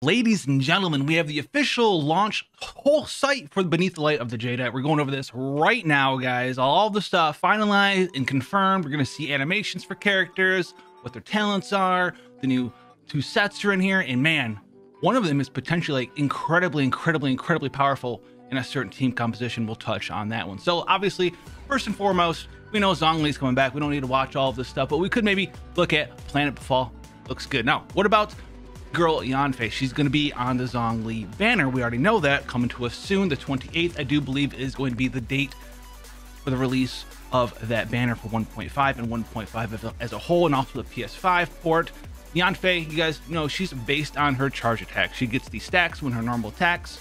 Ladies and gentlemen, we have the official launch whole site for Beneath the Light of the Jadeite. We're going over this right now, guys. All the stuff finalized and confirmed. We're going to see animations for characters, what their talents are. The new 2 sets are in here, and man, one of them is potentially like incredibly powerful in a certain team composition. We'll touch on that one. So obviously, first and foremost, we know Zhongli's coming back. We don't need to watch all of this stuff, but we could maybe look at Planet Befall. Looks good. Now, what about girl YanFei? She's going to be on the Zhongli banner. We already know that, coming to us soon. The 28th, I do believe, is going to be the date for the release of that banner for 1.5 and 1.5 as a whole, and also the PS5 port. YanFei, you guys know, she's based on her charge attack. She gets these stacks when her normal attacks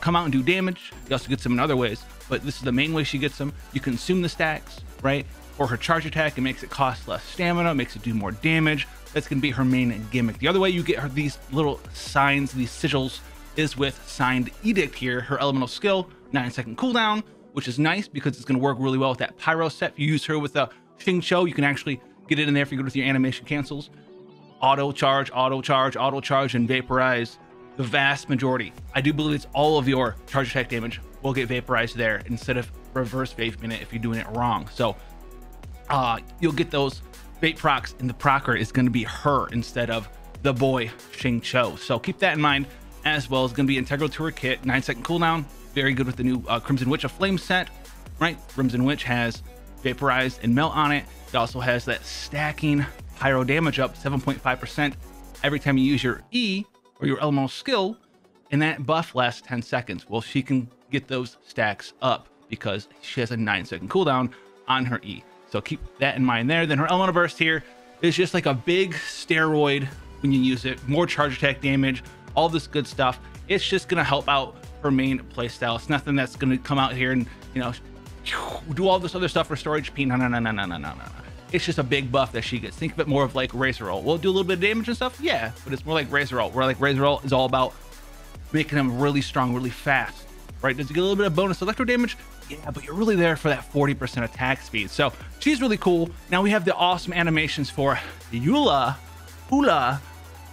come out and do damage. She also gets them in other ways, but this is the main way she gets them. You consume the stacks, right? For her charge attack, it makes it cost less stamina, makes it do more damage. That's going to be her main gimmick. The other way you get her these little signs, these sigils, is with Signed Edict here. Her elemental skill, 9-second cooldown, which is nice because it's going to work really well with that pyro set. If you use her with a Xingqiu, you can actually get it in there if you go with your animation cancels. Auto charge, and vaporize the vast majority. I do believe it's all of your charge attack damage will get vaporized there instead of reverse vaping it if you're doing it wrong. So you'll get those vape procs, and the procer is going to be her instead of the boy Xingqiu. So keep that in mind, as well as going to be integral to her kit. 9-second cooldown, very good with the new Crimson Witch of Flame set, right? Crimson Witch has vaporize and melt on it. It also has that stacking pyro damage up 7.5% every time you use your E or your elemental skill, and that buff lasts 10 seconds. Well, she can get those stacks up because she has a 9-second cooldown on her E. So keep that in mind there. Then her elemental burst here is just like a big steroid when you use it. More charge attack damage, all this good stuff. It's just gonna help out her main playstyle. It's nothing that's gonna come out here and, you know, do all this other stuff for storage HP. No. It's just a big buff that she gets. Think of it more of like Razor Roll. Will it do a little bit of damage and stuff? Yeah, but it's more like Razor Roll, where like Razor Roll is all about making them really strong, really fast, right? Does it get a little bit of bonus electro damage? Yeah, but you're really there for that 40% attack speed. So she's really cool. Now we have the awesome animations for Eula,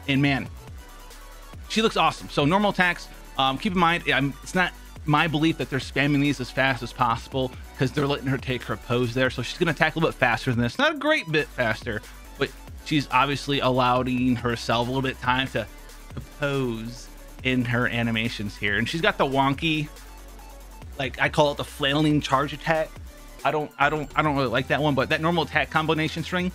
and man, she looks awesome. So normal attacks, keep in mind, it's not my belief that they're spamming these as fast as possible because they're letting her take her pose there. So she's going to attack a little bit faster than this. Not a great bit faster, but she's obviously allowing herself a little bit of time to pose in her animations here. And she's got the wonky, like I call it the flailing charge attack. I don't really like that one, but that normal attack combination string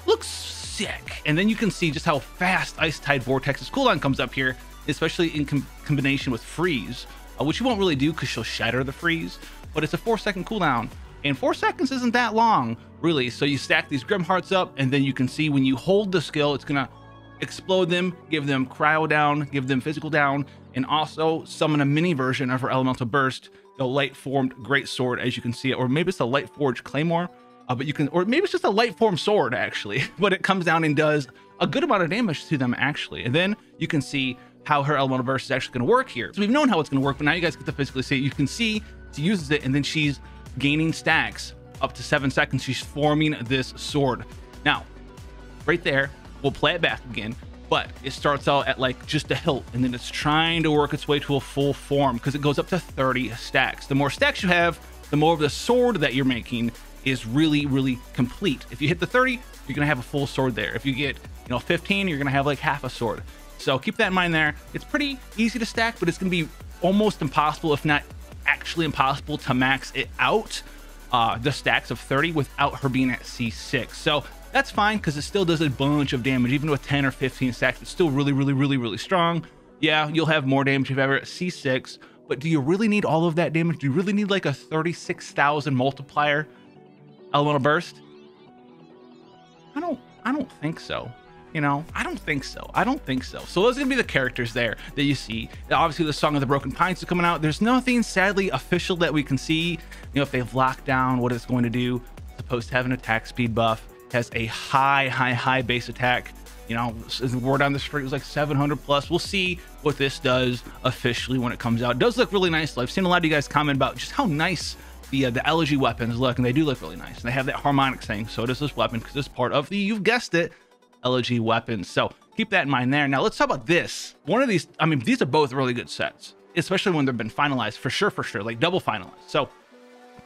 looks sick. And then you can see just how fast Ice Tide Vortex's cooldown comes up here, especially in combination with freeze, which you won't really do because she'll shatter the freeze, but it's a 4-second cooldown, and 4 seconds isn't that long really. So you stack these Grim Hearts up, and then you can see when you hold the skill, it's gonna explode them, give them cryo down, give them physical down, and also summon a mini version of her elemental burst, the light formed great sword, as you can see it, or maybe it's a light forged claymore, but you can, or maybe it's just a light formed sword actually, but it comes down and does a good amount of damage to them actually. And then you can see how her elemental burst is actually going to work here. So we've known how it's going to work, but now you guys get to physically see it. You can see she uses it, and then she's gaining stacks up to 7 seconds. She's forming this sword. Now, right there, we'll play it back again, but it starts out at like just a hilt, and then it's trying to work its way to a full form because it goes up to 30 stacks. The more stacks you have, the more of the sword that you're making is really complete. If you hit the 30, you're gonna have a full sword there. If you get, 15, you're gonna have like half a sword. So keep that in mind there. It's pretty easy to stack, but it's gonna be almost impossible, if not actually impossible, to max it out, the stacks of 30 without her being at C6. So that's fine because it still does a bunch of damage. Even with 10 or 15 stacks, it's still really strong. Yeah, you'll have more damage if ever at C6, but do you really need all of that damage? Do you really need like a 36,000 multiplier elemental burst? I don't think so. I don't think so. So those are gonna be the characters there that you see. Obviously the Song of the Broken Pines is coming out. There's nothing sadly official that we can see, if they've locked down what it's going to do. It's supposed to have an attack speed buff, has a high base attack. As word on the street was like 700 plus. We'll see what this does officially when it comes out. It does look really nice. I've seen a lot of you guys comment about just how nice the elegy weapons look, and they do look really nice. And they have that harmonic thing. So does this weapon, because it's part of the, you've guessed it, elegy weapons. So keep that in mind there. Now let's talk about this. One of these, I mean, these are both really good sets, especially when they've been finalized for sure, like double finalized. So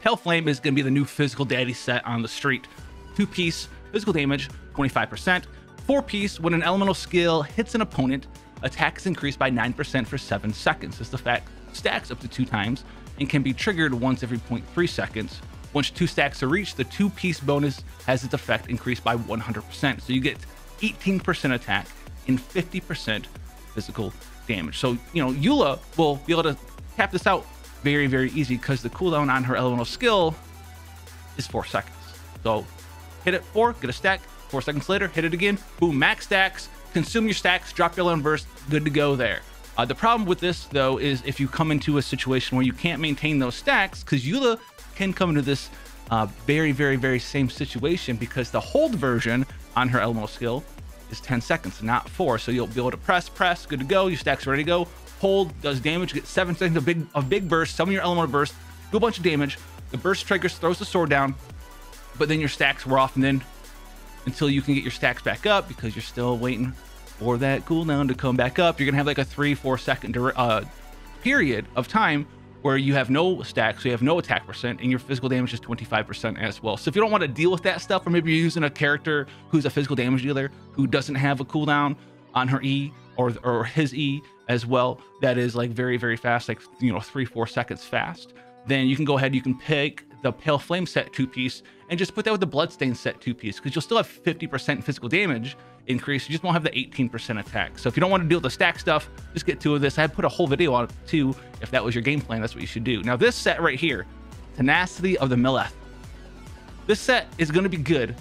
Pale Flame is going to be the new physical daddy set on the street. 2-piece physical damage, 25%. 4-piece, when an elemental skill hits an opponent, attack is increased by 9% for 7 seconds. This effect stacks up to 2 times and can be triggered once every 0.3 seconds. Once 2 stacks are reached, the 2-piece bonus has its effect increased by 100%. So you get 18% attack and 50% physical damage. So, you know, Eula will be able to tap this out very, very easy because the cooldown on her elemental skill is 4 seconds. So hit it 4, get a stack, 4 seconds later, hit it again, boom, max stacks, consume your stacks, drop your elemental burst, good to go there. The problem with this, though, is if you come into a situation where you can't maintain those stacks, because Eula can come into this very, very, very same situation because the hold version on her elemental skill is 10 seconds, not 4. So you'll be able to press, good to go, your stack's ready to go, hold, does damage, get 7 seconds of big burst, summon your elemental burst, do a bunch of damage, the burst triggers, throws the sword down, but then your stacks were off, and then until you can get your stacks back up because you're still waiting for that cooldown to come back up, you're gonna have like a 3-4 second period of time where you have no stacks, so you have no attack percent, and your physical damage is 25% as well. So if you don't want to deal with that stuff, or maybe you're using a character who's a physical damage dealer who doesn't have a cooldown on her E or his E as well, that is like very, very fast, like, you know, 3-4 seconds fast, then you can go ahead, you can pick the Pale Flame set 2-piece and just put that with the Bloodstain set 2-piece, because you'll still have 50% physical damage increase. You just won't have the 18% attack. So if you don't want to deal with the stack stuff, just get 2 of this. I had put a whole video on it too. If that was your game plan, that's what you should do. Now this set right here, Tenacity of the Millet. This set is going to be good,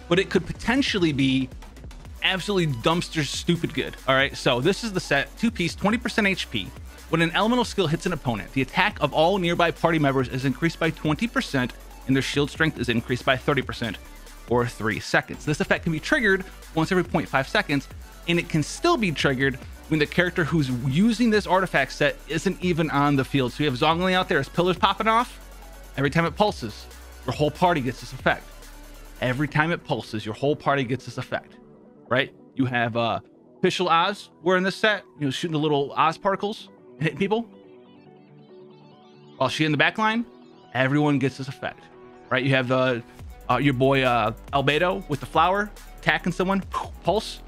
but it could potentially be absolutely dumpster stupid good. All right, so this is the set, 2-piece, 20% HP. When an elemental skill hits an opponent, the attack of all nearby party members is increased by 20%, and their shield strength is increased by 30% for 3 seconds. This effect can be triggered once every 0.5 seconds, and it can still be triggered when the character who's using this artifact set isn't even on the field. So you have Zhongli out there, his pillars popping off. Every time it pulses, your whole party gets this effect. Every time it pulses, your whole party gets this effect, right? You have official Oz wearing this set, you know, shooting the little Oz particles, hitting people. While she in the back line, everyone gets this effect, right? You have your boy Albedo with the flower attacking someone, pulse,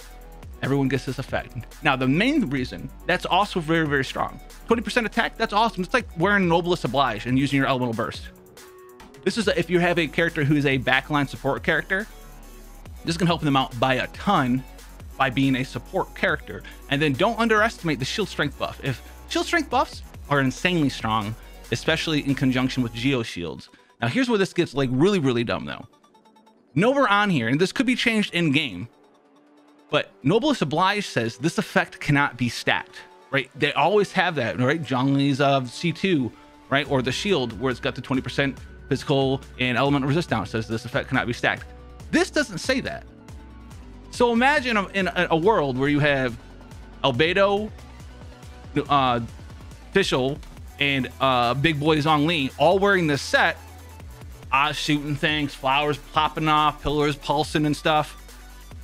everyone gets this effect. Now the main reason that's also very, very strong, 20% attack, that's awesome. It's like wearing Noblest Oblige and using your elemental burst. This is if you have a character who is a backline support character, this can help them out by a ton by being a support character. And then don't underestimate the shield strength buff. If shield strength buffs are insanely strong, especially in conjunction with Geo shields. Now here's where this gets like really, really dumb though. Nowhere on here, and this could be changed in game, but Noblest Oblige says this effect cannot be stacked, right? They always have that, right? Zhongli's C2, right? Or the shield where it's got the 20% physical and elemental resist down, says this effect cannot be stacked. This doesn't say that. So imagine in a world where you have Albedo, Official, and Big Boy Zhongli all wearing this set, shooting things, flowers popping off, pillars pulsing and stuff.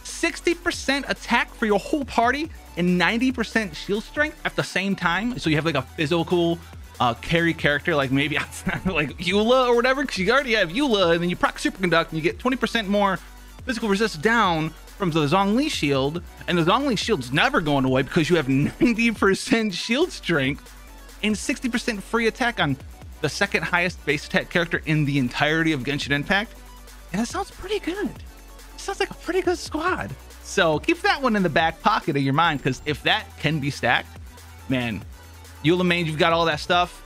60% attack for your whole party and 90% shield strength at the same time. So you have like a physical carry character, like maybe like Eula or whatever, because you already have Eula, and then you proc Superconduct and you get 20% more physical resist down from the Zhongli shield, and the Zhongli shield's never going away because you have 90% shield strength and 60% free attack on the second highest base attack character in the entirety of Genshin Impact. And that sounds pretty good. It sounds like a pretty good squad. So keep that one in the back pocket of your mind, because if that can be stacked, man, Eula main, you've got all that stuff.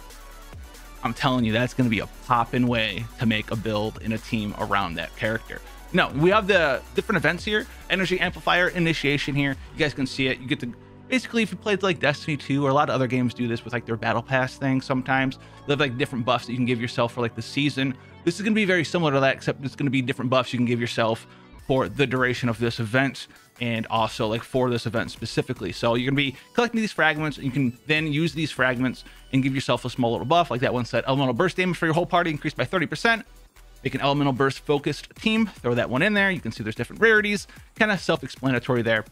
I'm telling you, that's going to be a poppin' way to make a build in a team around that character. No, we have the different events here. Energy Amplifier Initiation here. You guys can see it. You get to, basically, if you played like Destiny 2 or a lot of other games do this with like their Battle Pass thing sometimes, they have like different buffs that you can give yourself for like the season. This is going to be very similar to that, except it's going to be different buffs you can give yourself for the duration of this event, and also like for this event specifically. So you're going to be collecting these fragments, and you can then use these fragments and give yourself a small little buff, like that one said, elemental burst damage for your whole party increased by 30%. Make an elemental burst focused team, throw that one in there. You can see there's different rarities, kind of self-explanatory there.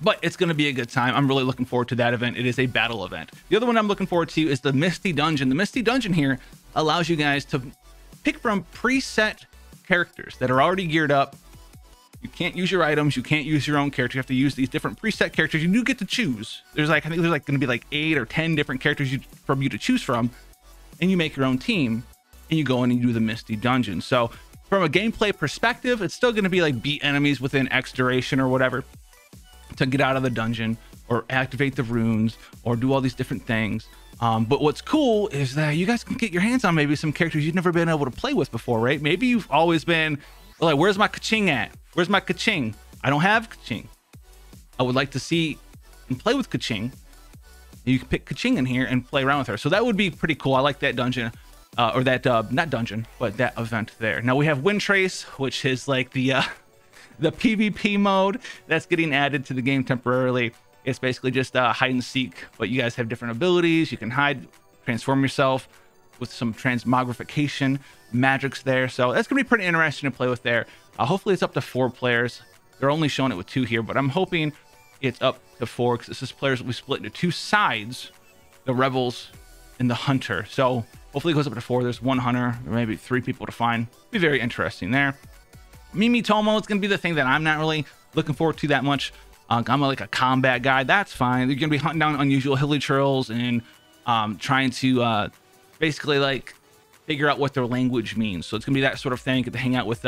but it's going to be a good time. I'm really looking forward to that event. It is a battle event. The other one I'm looking forward to is the Misty Dungeon. The Misty Dungeon here allows you guys to pick from preset characters that are already geared up. You can't use your items. You can't use your own character. You have to use these different preset characters. You do get to choose. There's like, I think there's like going to be like 8 or 10 different characters from you to choose from, and you make your own team and you go in and you do the Misty Dungeon. So from a gameplay perspective, it's still going to be like beat enemies within X duration or whatever to get out of the dungeon or activate the runes or do all these different things. But what's cool is that you guys can get your hands on maybe some characters you've never been able to play with before, right? Maybe you've always been like, where's my Kaching at? Where's my Kaching? I don't have Kaching. I would like to see and play with Kaching. You can pick Kaching in here and play around with her. So that would be pretty cool. I like that dungeon, or that, not dungeon, but that event there. Now we have Wind Trace, which is like the PvP mode that's getting added to the game temporarily. It's basically just hide and seek, but you guys have different abilities. You can hide, transform yourself with some transmogrification magics there. So that's gonna be pretty interesting to play with there. Hopefully it's up to 4 players. They're only showing it with 2 here, but I'm hoping it's up to 4 because this is players will be split into 2 sides, the rebels and the hunter. So hopefully it goes up to 4. There's 1 hunter, or maybe 3 people to find. Be very interesting there. Mimi Tomo is going to be the thing that I'm not really looking forward to that much. I'm like a combat guy. That's fine. You're going to be hunting down unusual hilly trails and trying to basically like figure out what their language means. So it's going to be that sort of thing. Get to hang out with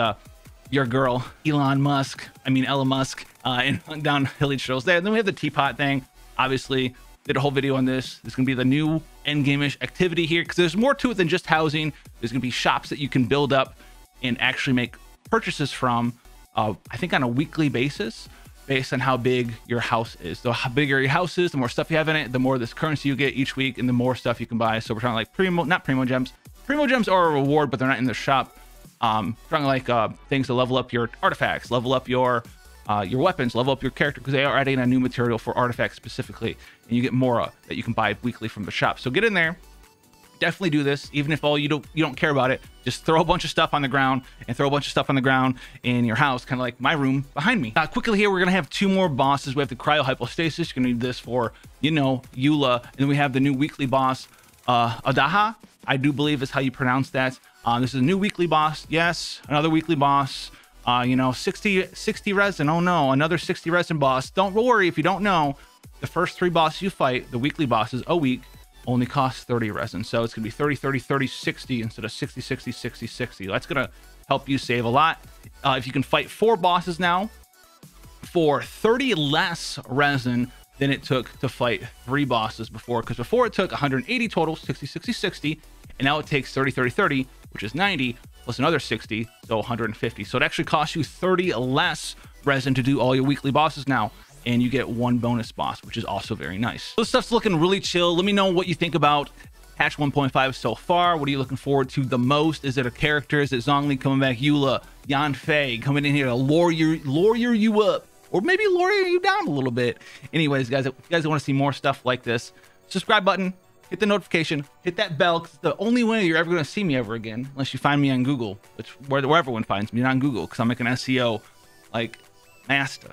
your girl, Ella Musk, and hunt down hilly trails there. And then we have the teapot thing. Obviously, did a whole video on this. It's going to be the new endgame-ish activity here because there's more to it than just housing. There's going to be shops that you can build up and actually make purchases from, I think on a weekly basis, based on how big your house is. So how bigger your house is, the more stuff you have in it, the more this currency you get each week, and the more stuff you can buy. So we're trying to like not primo gems. Primo gems are a reward, but they're not in the shop. Trying to like things to level up your artifacts, level up your weapons, level up your character, because they are adding a new material for artifacts specifically, and you get Mora that you can buy weekly from the shop. So get in there. Definitely do this, even if you don't care about it. Just throw a bunch of stuff on the ground and throw a bunch of stuff on the ground in your house, kind of like my room behind me. Quickly here, we're gonna have 2 more bosses. We have the cryo hypostasis. You're gonna need this for, you know, Eula, and then we have the new weekly boss, Adaha, I do believe is how you pronounce that. This is a new weekly boss. Yes, another weekly boss. You know, 60 resin. Oh no, another 60 resin boss. Don't worry if you don't know. The first 3 bosses you fight, the weekly bosses a week, only costs 30 resin. So it's gonna be 30, 30, 30, 60 instead of 60, 60, 60, 60. That's gonna help you save a lot. If you can fight 4 bosses now for 30 less resin than it took to fight 3 bosses before, because before it took 180 total, 60, 60, 60, and now it takes 30, 30, 30, which is 90, plus another 60, so 150. So it actually costs you 30 less resin to do all your weekly bosses now, and you get 1 bonus boss, which is also very nice. This stuff's looking really chill. Let me know what you think about patch 1.5 so far. What are you looking forward to the most? Is it a character? Is it Zhongli coming back? Eula, YanFei coming in here to lure you up, or maybe lure you down a little bit. Anyways, guys, if you guys want to see more stuff like this, subscribe button, hit the notification, hit that bell, because it's the only way you're ever going to see me ever again, unless you find me on Google, which where everyone finds me, on Google, because I'm making SEO like master.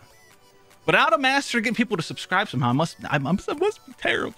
But out of master, get people to subscribe somehow. I must be terrible.